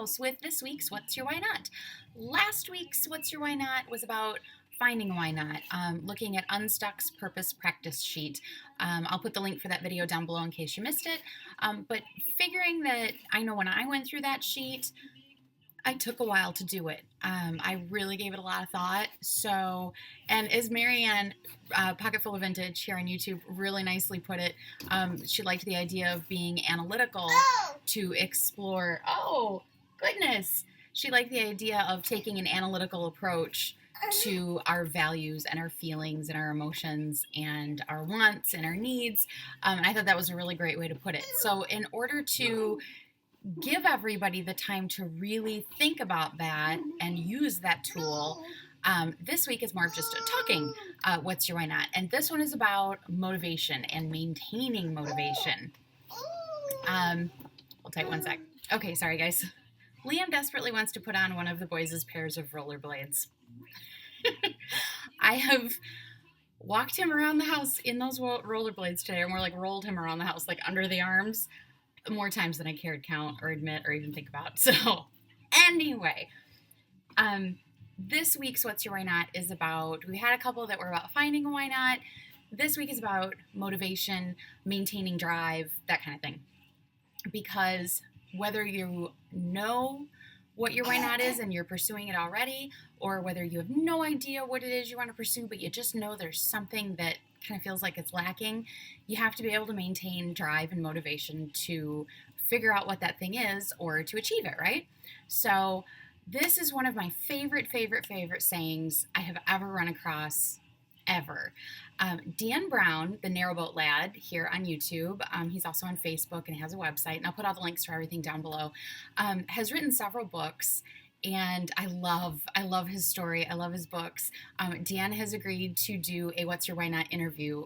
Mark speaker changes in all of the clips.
Speaker 1: house with this week's What's Your Why Not? Last week's What's Your Why Not was about finding a why not, looking at Unstuck's purpose practice sheet. I'll put the link for that video down below in case you missed it. But figuring that I know when I went through that sheet, I took a while to do it. I really gave it a lot of thought. So, and as Marianne, Pocket Full of Vintage here on YouTube, really nicely put it, she liked the idea of being analytical to explore. Oh, goodness. She liked the idea of taking an analytical approach to our values and our feelings and our emotions and our wants and our needs. And I thought that was a really great way to put it. So, in order to give everybody the time to really think about that and use that tool, this week is more of just a talking what's your why not, and this one is about motivation and maintaining motivation. Hold tight one sec. Okay, sorry guys. Liam desperately wants to put on one of the boys' pairs of rollerblades. I have walked him around the house in those rollerblades today, and we're like rolled him around the house like under the arms more times than I cared count or admit or even think about. So anyway, this week's What's Your Why Not is about, we had a couple that were about finding a why not. This week is about motivation, maintaining drive, that kind of thing. Because whether you know what your why not is and you're pursuing it already, or whether you have no idea what it is you want to pursue, but you just know there's something that kind of feels like it's lacking, you have to be able to maintain drive and motivation to figure out what that thing is or to achieve it, right? So this is one of my favorite sayings I have ever run across, ever. Dan Brown, the Narrowboat Lad here on YouTube, he's also on Facebook and has a website, and I'll put all the links for everything down below, has written several books. And I love his story. I love his books. Dan has agreed to do a What's Your Why Not interview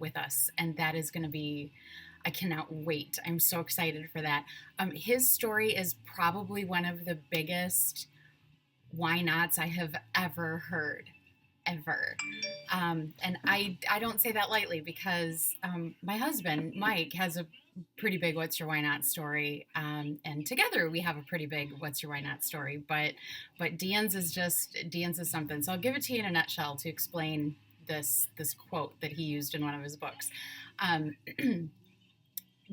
Speaker 1: with us. And that is going to be, I cannot wait. I'm so excited for that. His story is probably one of the biggest why nots I have ever heard. Ever. And I don't say that lightly because my husband, Mike, has a pretty big What's Your Why Not story. And together we have a pretty big What's Your Why Not story. But Dan's is something. So I'll give it to you in a nutshell to explain this quote that he used in one of his books.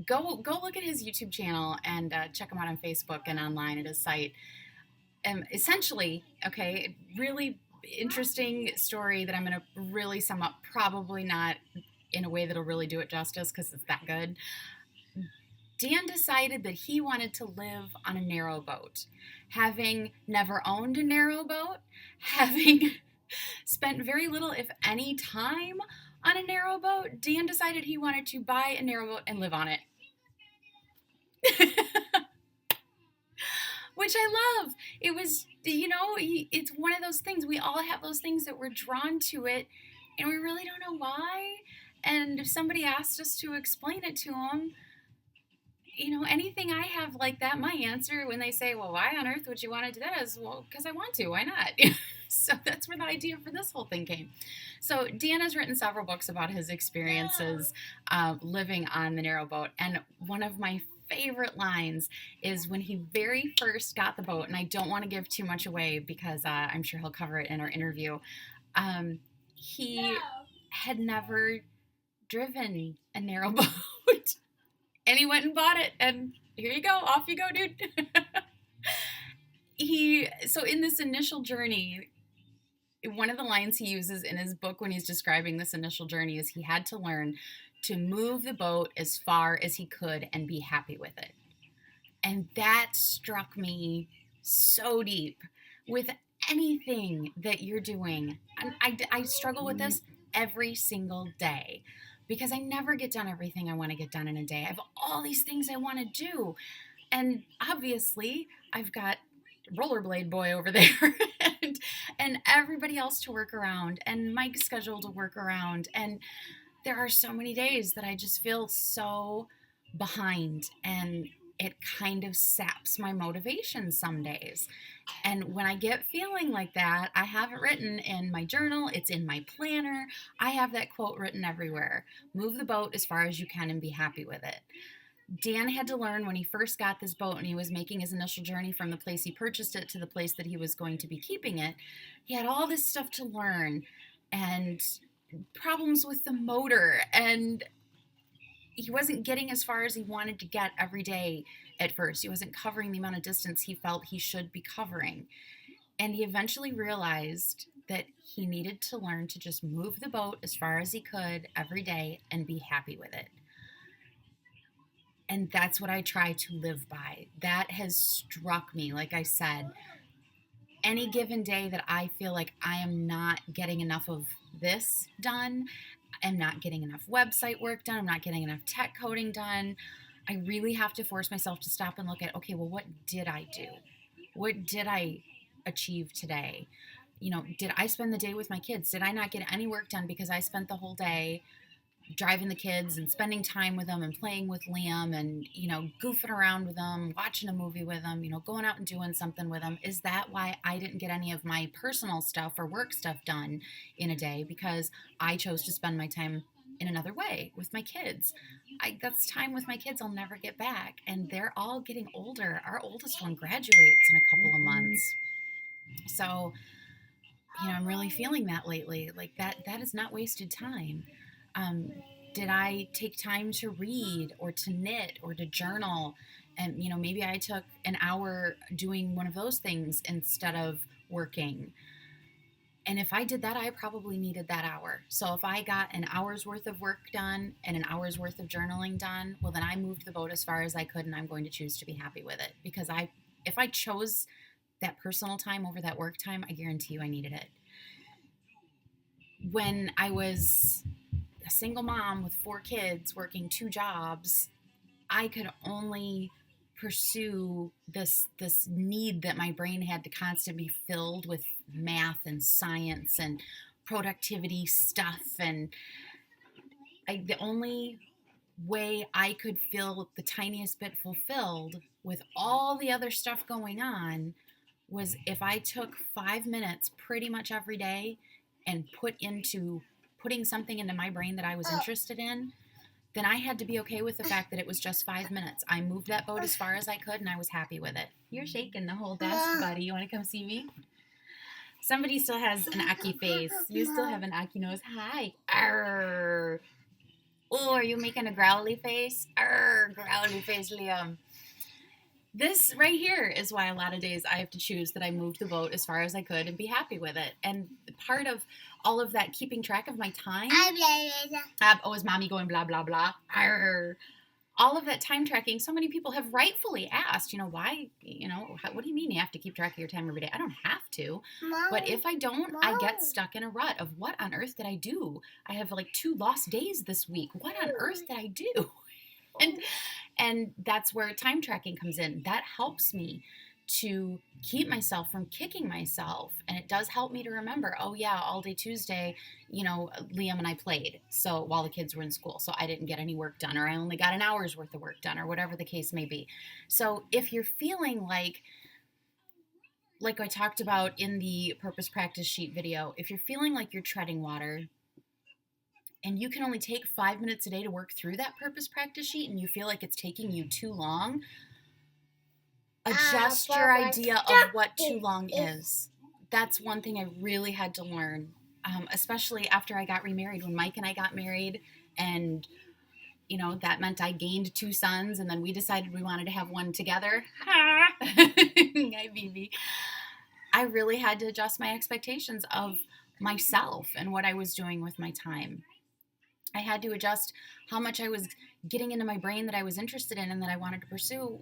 Speaker 1: Go look at his YouTube channel and check him out on Facebook and online at his site. Essentially, okay, really interesting story that I'm going to really sum up, probably not in a way that'll really do it justice because it's that good. Dan decided that he wanted to live on a narrowboat. Having never owned a narrowboat, having spent very little, if any, time on a narrowboat, Dan decided he wanted to buy a narrowboat and live on it. Which I love. It was, it's one of those things. We all have those things that we're drawn to it, and we really don't know why. And if somebody asked us to explain it to them, anything I have like that, my answer when they say, well, why on earth would you want to do that is, well, because I want to. Why not? So that's where the idea for this whole thing came. So Dan has written several books about his experiences living on the narrowboat. And one of my favorite lines is when he very first got the boat, and I don't want to give too much away because I'm sure he'll cover it in our interview. He had never driven a narrowboat, and he went and bought it, and here you go, off you go, dude. So in this initial journey, one of the lines he uses in his book when he's describing this initial journey is he had to learn to move the boat as far as he could and be happy with it. And that struck me so deep. With anything that you're doing, I struggle with this every single day because I never get done everything I want to get done in a day. I have all these things I want to do. And obviously, I've got Rollerblade Boy over there and everybody else to work around and Mike's schedule to work around. And there are so many days that I just feel so behind, and it kind of saps my motivation some days. And when I get feeling like that, I have it written in my journal. It's in my planner. I have that quote written everywhere. Move the boat as far as you can and be happy with it. Dan had to learn when he first got this boat and he was making his initial journey from the place he purchased it to the place that he was going to be keeping it. He had all this stuff to learn and problems with the motor, and he wasn't getting as far as he wanted to get every day at first. He wasn't covering the amount of distance he felt he should be covering. And he eventually realized that he needed to learn to just move the boat as far as he could every day and be happy with it. And that's what I try to live by. That has struck me. Like I said, any given day that I feel like I am not getting enough of this done, I'm not getting enough website work done, I'm not getting enough tech coding done, I really have to force myself to stop and look at, okay, well, what did I do? What did I achieve today? You know, did I spend the day with my kids? Did I not get any work done because I spent the whole day driving the kids and spending time with them and playing with Liam and, you know, goofing around with them, watching a movie with them, you know, going out and doing something with them? Is that why I didn't get any of my personal stuff or work stuff done in a day? Because I chose to spend my time in another way with my kids. That's time with my kids I'll never get back. And they're all getting older. Our oldest one graduates in a couple of months. So, you know, I'm really feeling that lately. Like that is not wasted time. Um, did I take time to read or to knit or to journal? And, you know, maybe I took an hour doing one of those things instead of working. And if I did that, I probably needed that hour. So if I got an hour's worth of work done and an hour's worth of journaling done, well, then I moved the boat as far as I could, and I'm going to choose to be happy with it. Because if I chose that personal time over that work time, I guarantee you I needed it. When I was a single mom with 4 kids working 2 jobs, I could only pursue this need that my brain had to constantly be filled with math and science and productivity stuff. And the only way I could feel the tiniest bit fulfilled with all the other stuff going on was if I took 5 minutes pretty much every day and putting something into my brain that I was interested in, then I had to be okay with the fact that it was just 5 minutes. I moved that boat as far as I could, and I was happy with it. You're shaking the whole desk, buddy. You want to come see me? Somebody still has an icky face. You still have an icky nose. Hi. Arr. Oh, are you making a growly face? Arr, growly face, Liam. This right here is why a lot of days I have to choose that I moved the boat as far as I could and be happy with it. And part of all of that keeping track of my time. Is mommy going blah, blah, blah? Arr. All of that time tracking, so many people have rightfully asked, why, what do you mean you have to keep track of your time every day? I don't have to. Mom, but if I don't, Mom. I get stuck in a rut of what on earth did I do? I have like 2 lost days this week. What on earth did I do? And that's where time tracking comes in. That helps me to keep myself from kicking myself. And it does help me to remember, oh yeah, all day Tuesday, Liam and I played. So while the kids were in school, so I didn't get any work done, or I only got an hour's worth of work done, or whatever the case may be. So if you're feeling like I talked about in the purpose practice sheet video, if you're feeling like you're treading water, and you can only take 5 minutes a day to work through that purpose practice sheet, and you feel like it's taking you too long, adjust your idea of what too long is. That's one thing I really had to learn, especially after I got remarried. When Mike and I got married, and that meant I gained 2 sons, and then we decided we wanted to have one together. Hi, BB. I really had to adjust my expectations of myself and what I was doing with my time. I had to adjust how much I was getting into my brain that I was interested in and that I wanted to pursue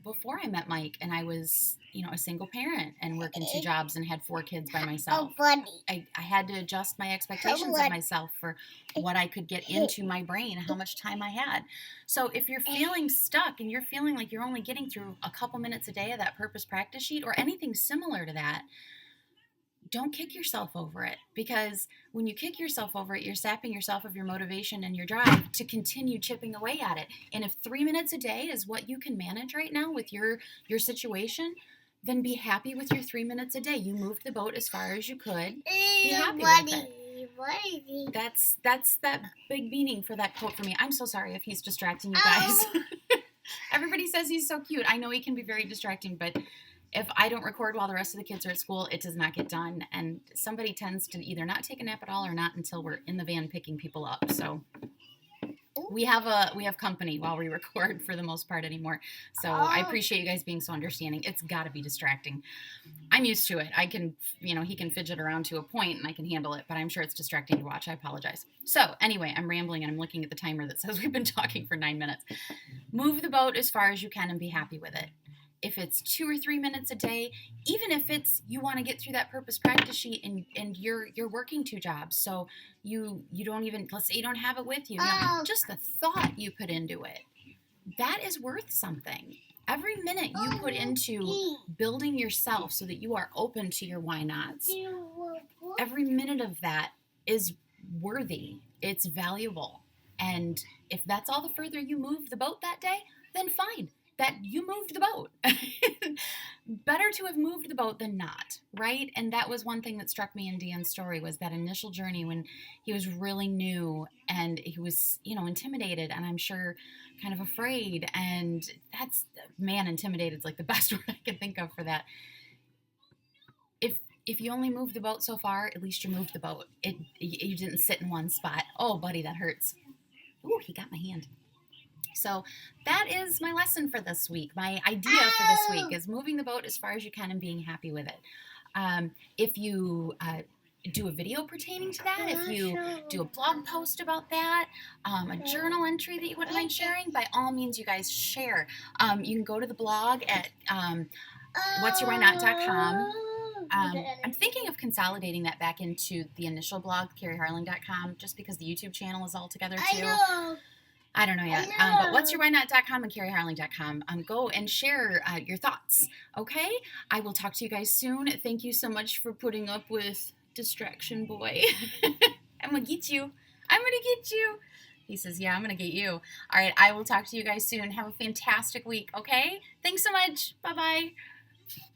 Speaker 1: before I met Mike. And I was, a single parent and working 2 jobs and had 4 kids by myself. I had to adjust my expectations of myself for what I could get into my brain and how much time I had. So if you're feeling stuck and you're feeling like you're only getting through a couple minutes a day of that purpose practice sheet or anything similar to that, don't kick yourself over it, because when you kick yourself over it, you're sapping yourself of your motivation and your drive to continue chipping away at it. And if 3 minutes a day is what you can manage right now with your situation, then be happy with your 3 minutes a day. You moved the boat as far as you could. Be happy with it. That's that big meaning for that quote for me. I'm so sorry if he's distracting you guys. Everybody says he's so cute. I know he can be very distracting, but if I don't record while the rest of the kids are at school, it does not get done. And somebody tends to either not take a nap at all or not until we're in the van picking people up. So we have company while we record for the most part anymore. So I appreciate you guys being so understanding. It's got to be distracting. I'm used to it. I can, he can fidget around to a point and I can handle it, but I'm sure it's distracting to watch. I apologize. So anyway, I'm rambling and I'm looking at the timer that says we've been talking for 9 minutes. Move the boat as far as you can and be happy with it. If it's 2 or 3 minutes a day, even if it's you want to get through that purpose practice sheet and you're working 2 jobs, so you don't even, let's say you don't have it with you, just the thought you put into it, that is worth something. Every minute you put into building yourself so that you are open to your why nots, every minute of that is worthy. It's valuable. And if that's all the further you move the boat that day, then fine. That you moved the boat. Better to have moved the boat than not, right? And that was one thing that struck me in Dan's story, was that initial journey when he was really new and he was, intimidated and I'm sure kind of afraid. And that's, man, intimidated is like the best word I can think of for that. If you only moved the boat so far, at least you moved the boat. You didn't sit in one spot. Oh, buddy, that hurts. Ooh, he got my hand. So that is my lesson for this week. My idea for this week is moving the boat as far as you can and being happy with it. If you do a video pertaining to that, if you do a blog post about that, a journal entry that you wouldn't mind sharing, by all means, you guys share. You can go to the blog at whatsyourwhynot.com. I'm thinking of consolidating that back into the initial blog, carrieharling.com, just because the YouTube channel is all together too. I don't know yet, but whatsyourwhynot.com and carrieharling.com. Go and share your thoughts, okay? I will talk to you guys soon. Thank you so much for putting up with Distraction Boy. I'm going to get you. I'm going to get you. He says, yeah, I'm going to get you. All right, I will talk to you guys soon. Have a fantastic week, okay? Thanks so much. Bye-bye.